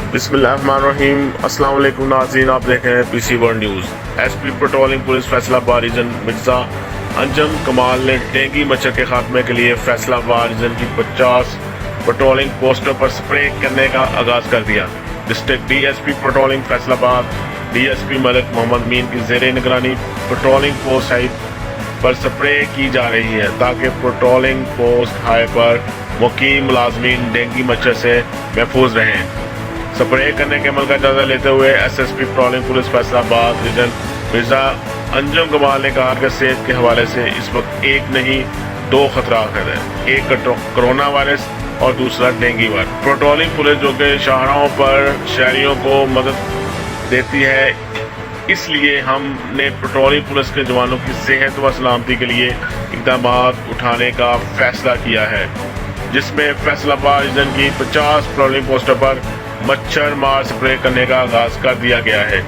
बिस्मिल्लाहिर्रहमानिर्रहीम। अस्सलाम वालेकुम नाज़रीन, आप देख रहे हैं PC World News. SP patrolling police Faisalabad region Mirza Anjum Kamal ने डेंगू मच्छर के खात्मे के लिए फैसलाबाद रीजन की 50 पेट्रोलिंग पोस्टों पर स्प्रे करने का आगाज कर दिया। District DSP patrolling Faisalabad DSP Malik Mohammad मीन की ज़ेरे निगरानी पेट्रोलिंग पोस्ट हाई पर स्प्रे की जा रही है ताकि पेट्रोलिंग पोस्ट हाई पर मुकीम मुलाजमीन डेंगू मच्छर से महफूज रहें। स्प्रे करने के अमल का जायजा लेते हुए SSP patrolling police Faisalabad region Mirza Anjum Kamal ने कहा कि सेहत के हवाले से इस वक्त एक नहीं 2 खतरात है, एक कोरोना वायरस और दूसरा डेंगू वायरस। पेट्रोलिंग पुलिस जो कि शाहराहों पर शहरियों को मदद देती है, इसलिए हमने पेट्रोलिंग पुलिस के जवानों की सेहत व सलामती के लिए इक़दाम उठाने का फैसला किया है, जिसमें फैसलाबाद रीजन की 50 पेट्रोलिंग पोस्टों पर मच्छर मार स्प्रे करने का आगाज कर दिया गया है।